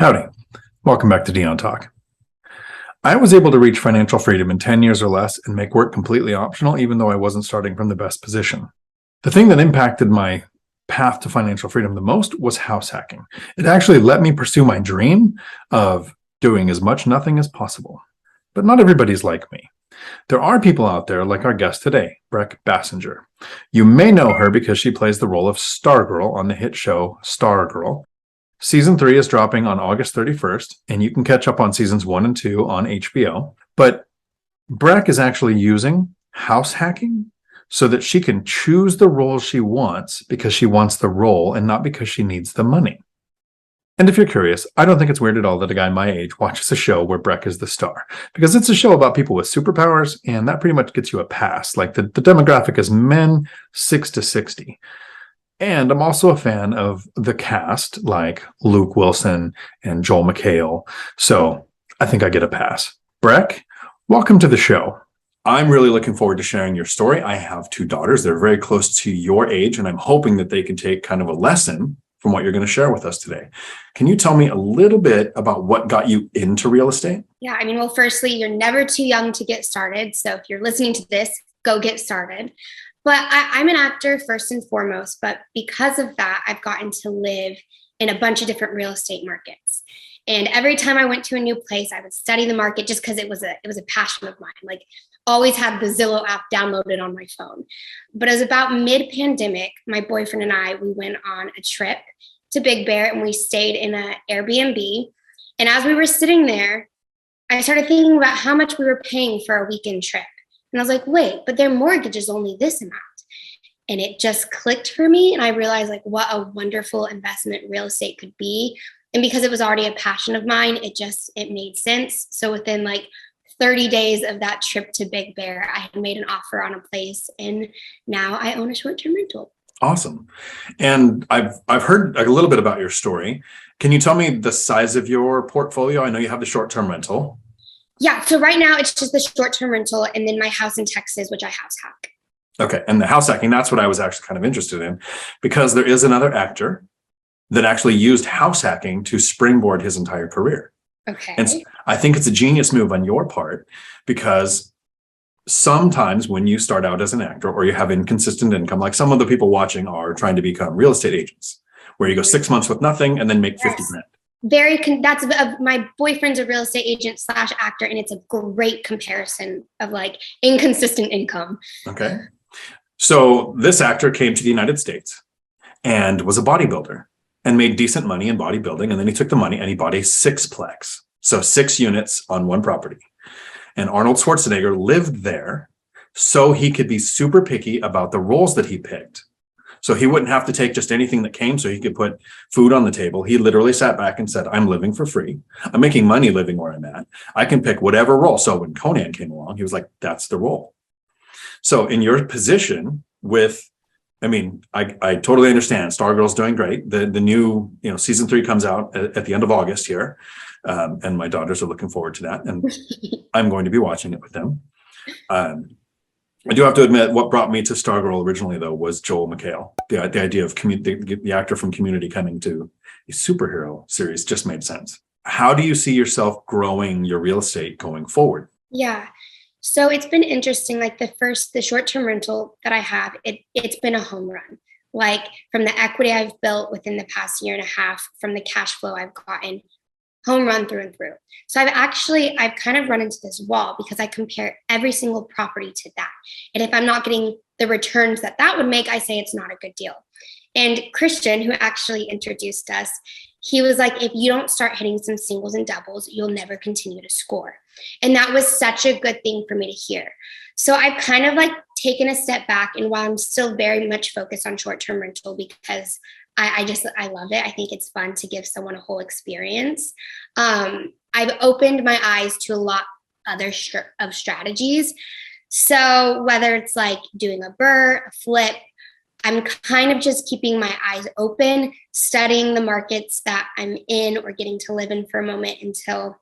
Howdy. Welcome back to Dion Talk. I was able to reach financial freedom in 10 years or less and make work completely optional, even though I wasn't starting from the best position. The thing that impacted my path to financial freedom the most was house hacking. It actually let me pursue my dream of doing as much nothing as possible. But not everybody's like me. There are people out there like our guest today, Brec Bassinger. You may know her because she plays the role of Stargirl on the hit show Stargirl. Season 3 is dropping on August 31st, and you can catch up on seasons 1 and 2 on HBO. But Brec is actually using house hacking so that she can choose the role she wants because she wants the role and not because she needs the money. And if you're curious, I don't think it's weird at all that a guy my age watches a show where Brec is the star, because it's a show about people with superpowers, and that pretty much gets you a pass. Like the demographic is men 6 to 60. And I'm also a fan of the cast, like Luke Wilson and Joel McHale. So I think I get a pass. Brec, welcome to the show. I'm really looking forward to sharing your story. I have 2 daughters. They're very close to your age, and I'm hoping that they can take kind of a lesson from what you're going to share with us today. Can you tell me a little bit about what got you into real estate? Yeah, well, firstly, you're never too young to get started. So if you're listening to this, go get started. But I'm an actor first and foremost, but because of that, I've gotten to live in a bunch of different real estate markets. And every time I went to a new place, I would study the market just because it was a passion of mine. Like always had the Zillow app downloaded on my phone. But it was about mid-pandemic, my boyfriend and I, we went on a trip to Big Bear and we stayed in an Airbnb. And as we were sitting there, I started thinking about how much we were paying for a weekend trip. And I was like, wait, but their mortgage is only this amount. And it just clicked for me. And I realized like what a wonderful investment real estate could be. And because it was already a passion of mine, it made sense. So within like 30 days of that trip to Big Bear, I had made an offer on a place and now I own a short-term rental. Awesome. And I've heard a little bit about your story. Can you tell me the size of your portfolio? I know you have the short-term rental. Yeah, so right now it's just the short-term rental and then my house in Texas, which I house hack. Okay, and the house hacking, that's what I was actually kind of interested in, because there is another actor that actually used house hacking to springboard his entire career. Okay. And I think it's a genius move on your part, because sometimes when you start out as an actor or you have inconsistent income, like some of the people watching are trying to become real estate agents, where you go 6 months with nothing and then make 50 grand. That's my boyfriend's a real estate agent / actor, and it's a great comparison of like inconsistent income. Okay. So this actor came to the United States and was a bodybuilder and made decent money in bodybuilding. And then he took the money and he bought a 6-plex. So 6 units on one property. And Arnold Schwarzenegger lived there so he could be super picky about the roles that he picked. So he wouldn't have to take just anything that came, so he could put food on the table. He literally sat back and said, I'm living for free. I'm making money living where I'm at. I can pick whatever role. So when Conan came along, he was like, that's the role. So in your position I totally understand. Stargirl's doing great. The new, season 3 comes out at the end of August here. And my daughters are looking forward to that. And I'm going to be watching it with them. I do have to admit, what brought me to Stargirl originally, though, was Joel McHale. The idea of the actor from Community coming to a superhero series just made sense. How do you see yourself growing your real estate going forward? Yeah. So it's been interesting. Like the short-term rental that I have, it's been a home run. Like from the equity I've built within the past year and a half, from the cash flow I've gotten, home run through and through. So I've kind of run into this wall because I compare every single property to that. And if I'm not getting the returns that would make, I say it's not a good deal. And Christian, who actually introduced us, he was like, if you don't start hitting some singles and doubles, you'll never continue to score. And that was such a good thing for me to hear. So I've kind of like taken a step back, and while I'm still very much focused on short-term rental because I love it. I think it's fun to give someone a whole experience. I've opened my eyes to a lot other of strategies. So whether it's like doing a BRRRR, a flip, I'm kind of just keeping my eyes open, studying the markets that I'm in or getting to live in for a moment until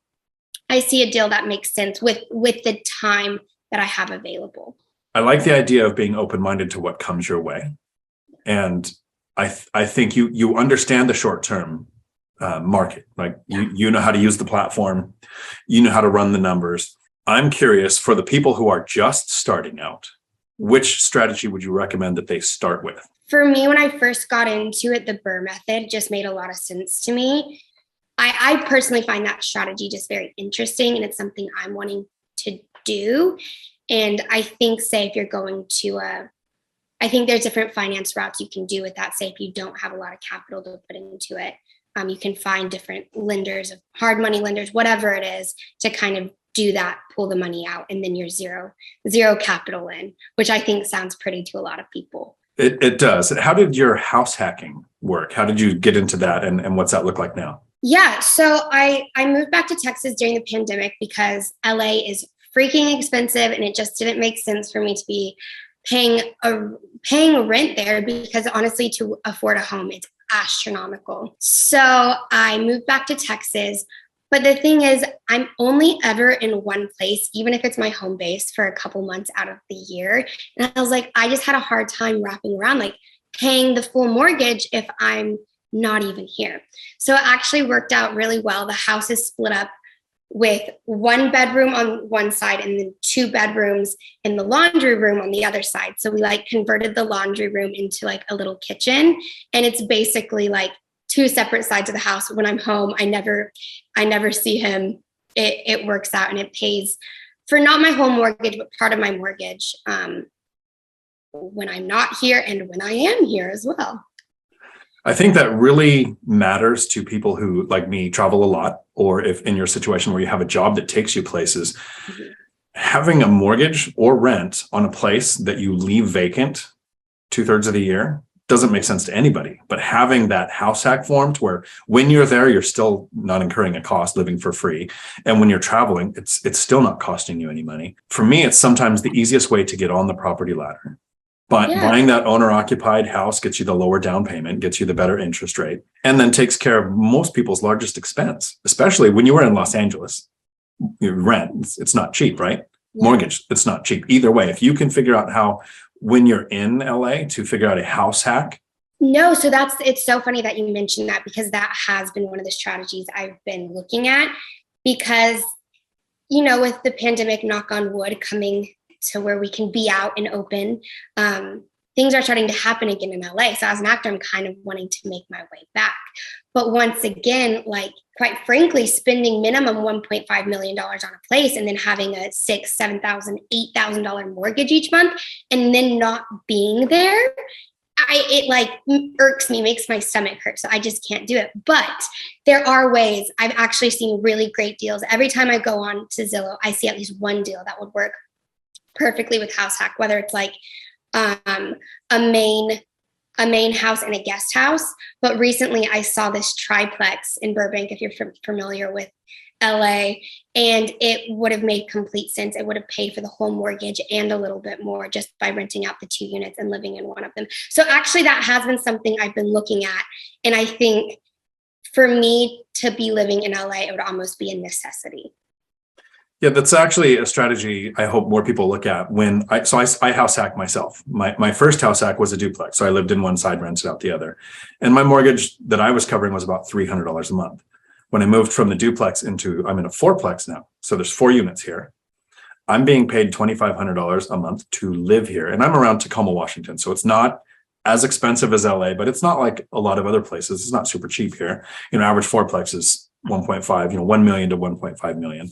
I see a deal that makes sense with the time that I have available. I like the idea of being open-minded to what comes your way. And I think you understand the short-term market. Like you know how to use the platform, you know how to run the numbers. I'm curious, for the people who are just starting out, which strategy would you recommend that they start with? For me, when I first got into it, the BRRRR method just made a lot of sense to me. I personally find that strategy just very interesting, and it's something I'm wanting to do. And I think, say, if you're going to I think there's different finance routes you can do with that. Say, if you don't have a lot of capital to put into it, you can find different lenders, of hard money lenders, whatever it is, to kind of do that, pull the money out, and then you're zero capital in, which I think sounds pretty to a lot of people. It does. How did your house hacking work? How did you get into that, and what's that look like now? Yeah, so I moved back to Texas during the pandemic because LA is freaking expensive, and it just didn't make sense for me to be paying rent there, because honestly, to afford a home, it's astronomical. So I moved back to Texas. But the thing is, I'm only ever in one place, even if it's my home base, for a couple months out of the year. And I was like, I just had a hard time wrapping around like paying the full mortgage if I'm not even here. So it actually worked out really well. The house is split up with 1 bedroom on one side and then 2 bedrooms in the laundry room on the other side. So we like converted the laundry room into like a little kitchen, and it's basically like 2 separate sides of the house. When I'm home, I never see him. It works out, and it pays for not my whole mortgage, but part of my mortgage when I'm not here and when I am here as well. I think that really matters to people who, like me, travel a lot, or if in your situation where you have a job that takes you places. Mm-hmm. Having a mortgage or rent on a place that you leave vacant 2/3 of the year doesn't make sense to anybody. But having that house hack formed where when you're there, you're still not incurring a cost, living for free. And when you're traveling, it's still not costing you any money. For me, it's sometimes the easiest way to get on the property ladder. But buying that owner-occupied house gets you the lower down payment, gets you the better interest rate, and then takes care of most people's largest expense, especially when you were in Los Angeles. Rent, it's not cheap, right? Yeah. Mortgage, it's not cheap. Either way, if you can figure out how, when you're in LA, to figure out a house hack. No, so it's so funny that you mentioned that, because that has been one of the strategies I've been looking at, because, with the pandemic, knock on wood, coming to where we can be out and open, things are starting to happen again in LA. So as an actor, I'm kind of wanting to make my way back. But once again, like, quite frankly, spending minimum $1.5 million on a place and then having a $6,000, $7,000, $8,000 mortgage each month and then not being there, it like irks me, makes my stomach hurt. So I just can't do it. But there are ways. I've actually seen really great deals. Every time I go on to Zillow, I see at least one deal that would work perfectly with house hack, whether it's like a main house and a guest house. But recently I saw this triplex in Burbank, if you're familiar with LA, and it would have made complete sense. It would have paid for the whole mortgage and a little bit more just by renting out the 2 units and living in one of them. So actually that has been something I've been looking at. And I think for me to be living in LA, it would almost be a necessity. Yeah, that's actually a strategy I hope more people look at. I house hack myself. My first house hack was a duplex. So I lived in one side, rented out the other. And my mortgage that I was covering was about $300 a month. When I moved from the duplex I'm in a fourplex now. So there's 4 units here. I'm being paid $2,500 a month to live here. And I'm around Tacoma, Washington. So it's not as expensive as LA, but it's not like a lot of other places. It's not super cheap here. Average fourplex is 1.5, 1 million to 1.5 million.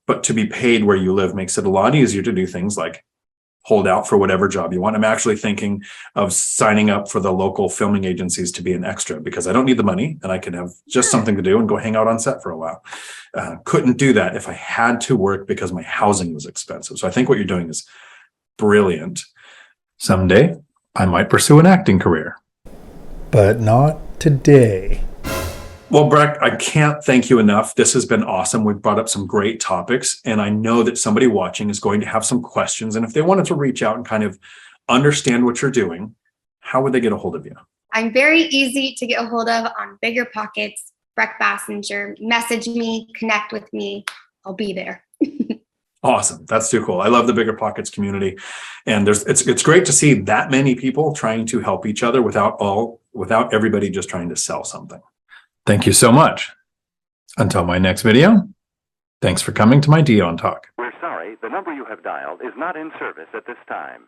But to be paid where you live makes it a lot easier to do things like hold out for whatever job you want. I'm actually thinking of signing up for the local filming agencies to be an extra, because I don't need the money and I can have just something to do and go hang out on set for a while. Couldn't do that if I had to work because my housing was expensive. So I think what you're doing is brilliant. Someday I might pursue an acting career, but not today. Well, Brec, I can't thank you enough. This has been awesome. We've brought up some great topics, and I know that somebody watching is going to have some questions. And if they wanted to reach out and kind of understand what you're doing, how would they get a hold of you? I'm very easy to get a hold of on BiggerPockets, Brec Bassinger. Message me, connect with me. I'll be there. Awesome. That's too cool. I love the BiggerPockets community. And it's great to see that many people trying to help each other without everybody just trying to sell something. Thank you so much. Until my next video, thanks for coming to my Dion Talk. We're sorry, the number you have dialed is not in service at this time.